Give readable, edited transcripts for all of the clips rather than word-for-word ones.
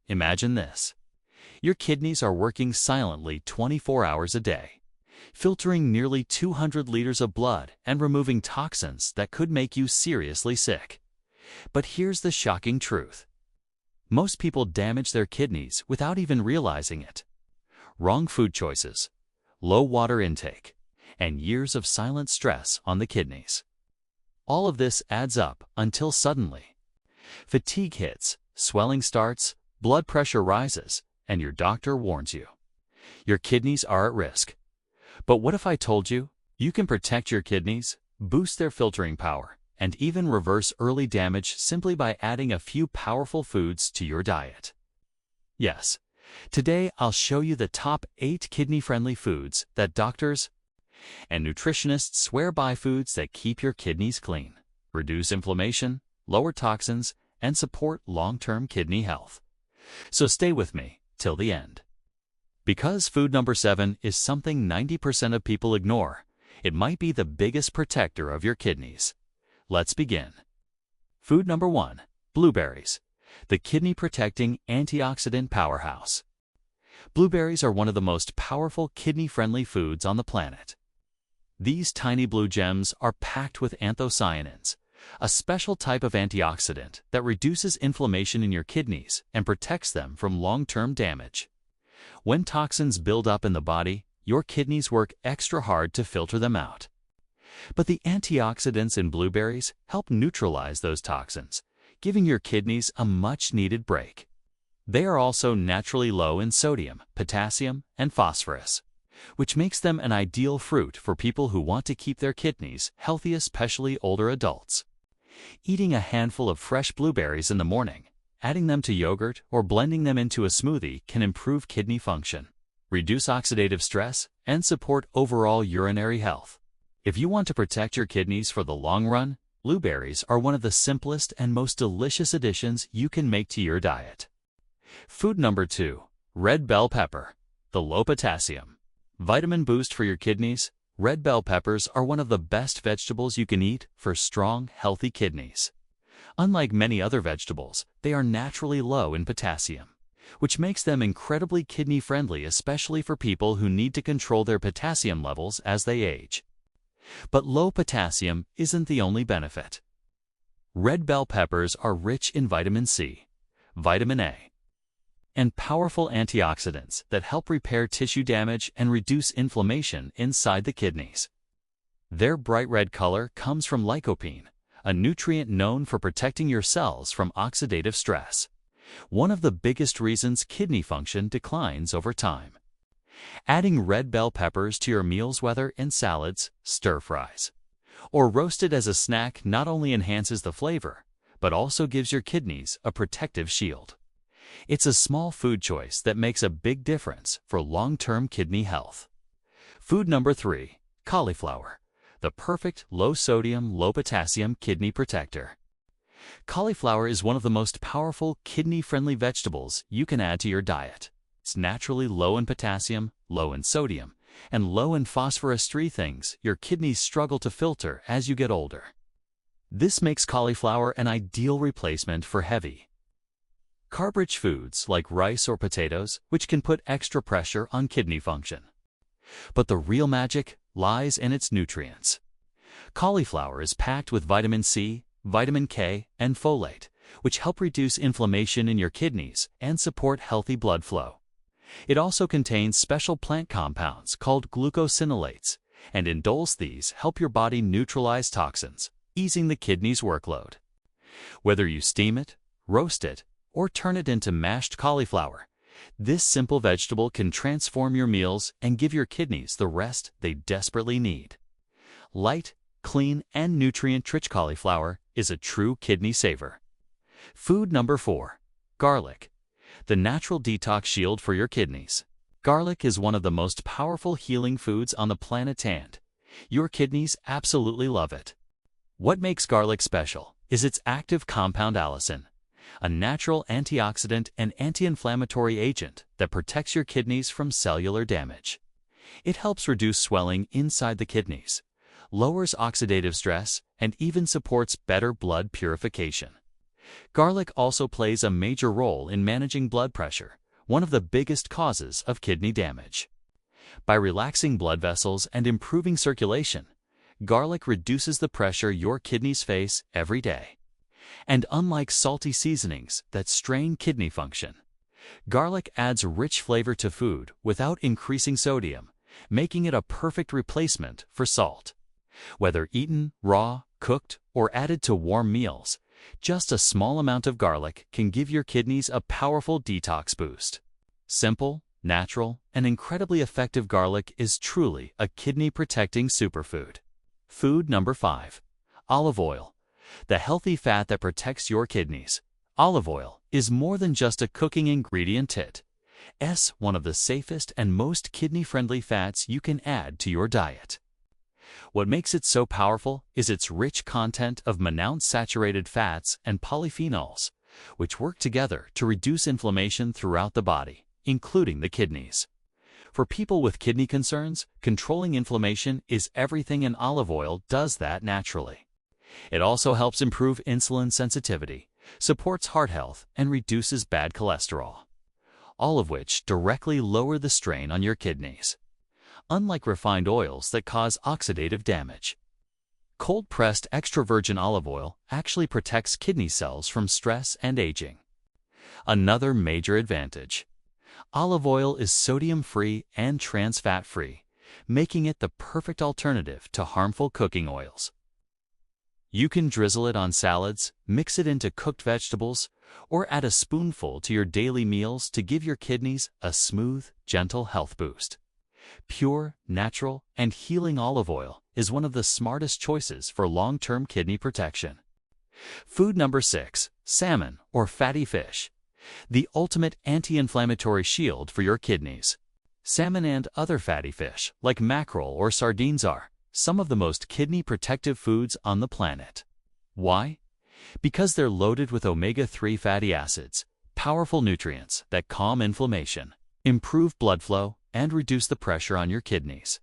Imagine this. Your kidneys are working silently 24 hours a day, filtering nearly 200 liters of blood and removing toxins that could make you seriously sick. But here's the shocking truth. Most people damage their kidneys without even realizing it. Wrong food choices, low water intake, and years of silent stress on the kidneys. All of this adds up until suddenly fatigue hits, swelling starts, blood pressure rises, and your doctor warns you. Your kidneys are at risk. But what if I told you you can protect your kidneys, boost their filtering power, and even reverse early damage simply by adding a few powerful foods to your diet? Yes, today I'll show you the top 8 kidney-friendly foods that doctors and nutritionists swear by, foods that keep your kidneys clean, reduce inflammation, lower toxins, and support long-term kidney health. So stay with me till the end. Because food number 7 is something 90% of people ignore, it might be the biggest protector of your kidneys. Let's begin. Food number 1, blueberries, the kidney-protecting antioxidant powerhouse. Blueberries are one of the most powerful kidney-friendly foods on the planet. These tiny blue gems are packed with anthocyanins, a special type of antioxidant that reduces inflammation in your kidneys and protects them from long-term damage. When toxins build up in the body, your kidneys work extra hard to filter them out. But the antioxidants in blueberries help neutralize those toxins, giving your kidneys a much-needed break. They are also naturally low in sodium, potassium, and phosphorus, which makes them an ideal fruit for people who want to keep their kidneys healthy, especially older adults. Eating a handful of fresh blueberries in the morning, adding them to yogurt, or blending them into a smoothie can improve kidney function, reduce oxidative stress, and support overall urinary health. If you want to protect your kidneys for the long run, blueberries are one of the simplest and most delicious additions you can make to your diet. Food number 2, red bell pepper, the low-potassium vitamin boost for your kidneys. Red bell peppers are one of the best vegetables you can eat for strong, healthy kidneys. Unlike many other vegetables, they are naturally low in potassium, which makes them incredibly kidney-friendly, especially for people who need to control their potassium levels as they age. But low potassium isn't the only benefit. Red bell peppers are rich in vitamin C, vitamin A, and powerful antioxidants that help repair tissue damage and reduce inflammation inside the kidneys. Their bright red color comes from lycopene, a nutrient known for protecting your cells from oxidative stress, one of the biggest reasons kidney function declines over time. Adding red bell peppers to your meals, whether in salads, stir-fries, or roasted as a snack, not only enhances the flavor, but also gives your kidneys a protective shield. It's a small food choice that makes a big difference for long-term kidney health. Food number 3, cauliflower, the perfect low-sodium, low-potassium kidney protector. Cauliflower is one of the most powerful kidney-friendly vegetables you can add to your diet. It's naturally low in potassium, low in sodium, and low in phosphorus, 3 things your kidneys struggle to filter as you get older. This makes cauliflower an ideal replacement for heavy, carb-rich foods like rice or potatoes, which can put extra pressure on kidney function. But the real magic lies in its nutrients. Cauliflower is packed with vitamin C, vitamin K, and folate, which help reduce inflammation in your kidneys and support healthy blood flow. It also contains special plant compounds called glucosinolates, and indoles these help your body neutralize toxins, easing the kidney's workload. Whether you steam it, roast it, or turn it into mashed cauliflower, this simple vegetable can transform your meals and give your kidneys the rest they desperately need. Light, clean, and nutrient-rich cauliflower is a true kidney saver. Food number 4, garlic, the natural detox shield for your kidneys. Garlic is one of the most powerful healing foods on the planet, and your kidneys absolutely love it. What makes garlic special is its active compound allicin, a natural antioxidant and anti-inflammatory agent that protects your kidneys from cellular damage. It helps reduce swelling inside the kidneys, lowers oxidative stress, and even supports better blood purification. Garlic also plays a major role in managing blood pressure, one of the biggest causes of kidney damage. By relaxing blood vessels and improving circulation, garlic reduces the pressure your kidneys face every day. And unlike salty seasonings that strain kidney function, garlic adds rich flavor to food without increasing sodium, making it a perfect replacement for salt. Whether eaten raw, cooked, or added to warm meals, just a small amount of garlic can give your kidneys a powerful detox boost. Simple, natural, and incredibly effective garlic is truly a kidney-protecting superfood. Food number 5. Olive oil. The healthy fat that protects your kidneys. Olive oil is more than just a cooking ingredient. It's one of the safest and most kidney-friendly fats you can add to your diet. What makes it so powerful is its rich content of monounsaturated fats and polyphenols, which work together to reduce inflammation throughout the body, including the kidneys. For people with kidney concerns, controlling inflammation is everything, and olive oil does that naturally. It also helps improve insulin sensitivity, supports heart health, and reduces bad cholesterol, all of which directly lower the strain on your kidneys. Unlike refined oils that cause oxidative damage, cold-pressed extra virgin olive oil actually protects kidney cells from stress and aging. Another major advantage: olive oil is sodium-free and trans-fat-free, making it the perfect alternative to harmful cooking oils. You can drizzle it on salads, mix it into cooked vegetables, or add a spoonful to your daily meals to give your kidneys a smooth, gentle health boost. Pure, natural, and healing olive oil is one of the smartest choices for long-term kidney protection. Food number 6. Salmon, or fatty fish. The ultimate anti-inflammatory shield for your kidneys. Salmon and other fatty fish, like mackerel or sardines, are some of the most kidney-protective foods on the planet. Why? Because they're loaded with omega-3 fatty acids, powerful nutrients that calm inflammation, improve blood flow, and reduce the pressure on your kidneys.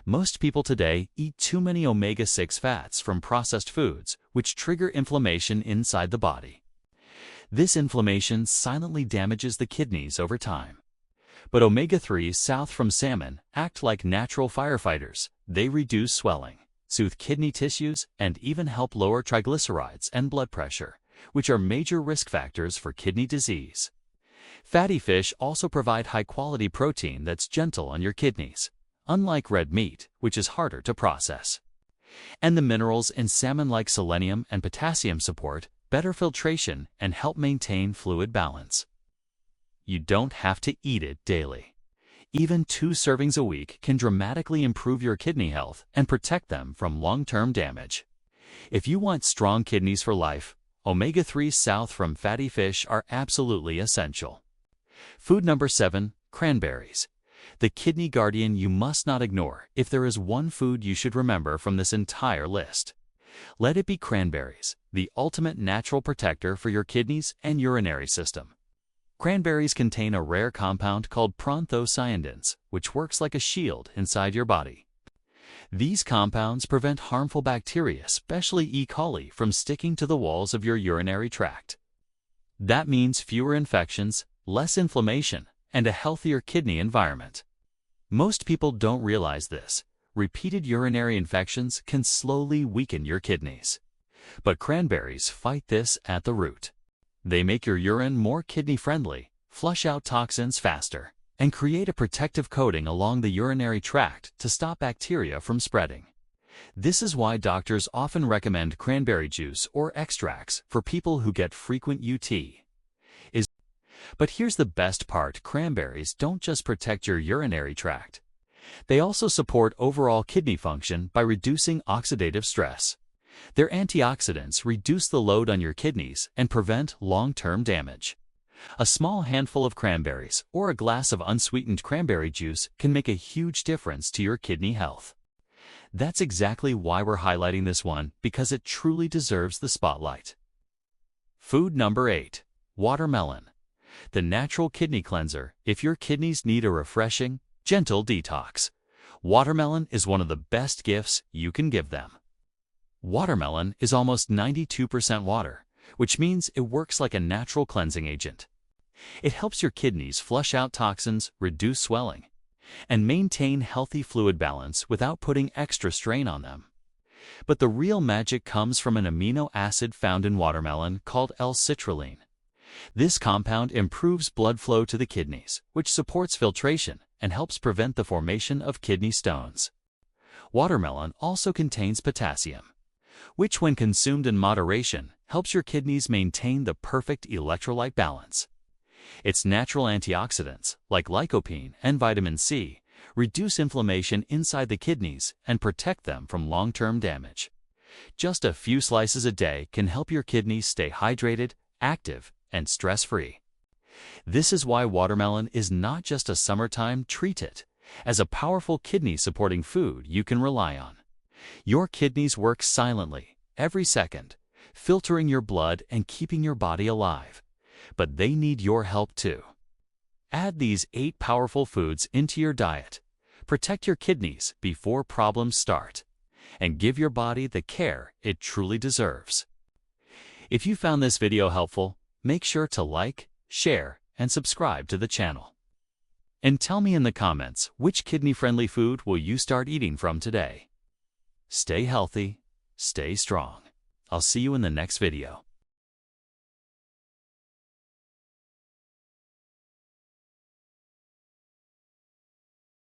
Most people today eat too many omega-6 fats from processed foods, which trigger inflammation inside the body. This inflammation silently damages the kidneys over time. But omega-3s south from salmon act like natural firefighters. They reduce swelling, soothe kidney tissues, and even help lower triglycerides and blood pressure, which are major risk factors for kidney disease. Fatty fish also provide high-quality protein that's gentle on your kidneys, unlike red meat, which is harder to process. And the minerals in salmon, like selenium and potassium, support better filtration and help maintain fluid balance. You don't have to eat it daily. Even 2 servings a week can dramatically improve your kidney health and protect them from long-term damage. If you want strong kidneys for life, omega-3s south from fatty fish are absolutely essential. Food number 7. Cranberries. The kidney guardian you must not ignore. If there is one food you should remember from this entire list, let it be cranberries, the ultimate natural protector for your kidneys and urinary system. Cranberries contain a rare compound called proanthocyanidins, which works like a shield inside your body. These compounds prevent harmful bacteria, especially E. coli, from sticking to the walls of your urinary tract. That means fewer infections, less inflammation, and a healthier kidney environment. Most people don't realize this. Repeated urinary infections can slowly weaken your kidneys. But cranberries fight this at the root. They make your urine more kidney-friendly, flush out toxins faster, and create a protective coating along the urinary tract to stop bacteria from spreading. This is why doctors often recommend cranberry juice or extracts for people who get frequent UTIs. But here's the best part: cranberries don't just protect your urinary tract. They also support overall kidney function by reducing oxidative stress. Their antioxidants reduce the load on your kidneys and prevent long-term damage. A small handful of cranberries or a glass of unsweetened cranberry juice can make a huge difference to your kidney health. That's exactly why we're highlighting this one, because it truly deserves the spotlight. Food number 8. Watermelon. The natural kidney cleanser. If your kidneys need a refreshing, gentle detox, watermelon is one of the best gifts you can give them. Watermelon is almost 92% water, which means it works like a natural cleansing agent. It helps your kidneys flush out toxins, reduce swelling, and maintain healthy fluid balance without putting extra strain on them. But the real magic comes from an amino acid found in watermelon called L-citrulline. This compound improves blood flow to the kidneys, which supports filtration and helps prevent the formation of kidney stones. Watermelon also contains potassium, which when consumed in moderation helps your kidneys maintain the perfect electrolyte balance. Its natural antioxidants, like lycopene and vitamin C, reduce inflammation inside the kidneys and protect them from long-term damage. Just a few slices a day can help your kidneys stay hydrated, active, and stress-free. This is why watermelon is not just a summertime treat-it, as a powerful kidney-supporting food you can rely on. Your kidneys work silently, every second, filtering your blood and keeping your body alive. But they need your help too. Add these 8 powerful foods into your diet. Protect your kidneys before problems start, and give your body the care it truly deserves. If you found this video helpful, make sure to like, share, and subscribe to the channel. And tell me in the comments which kidney-friendly food will you start eating from today. Stay healthy, stay strong. I'll see you in the next video.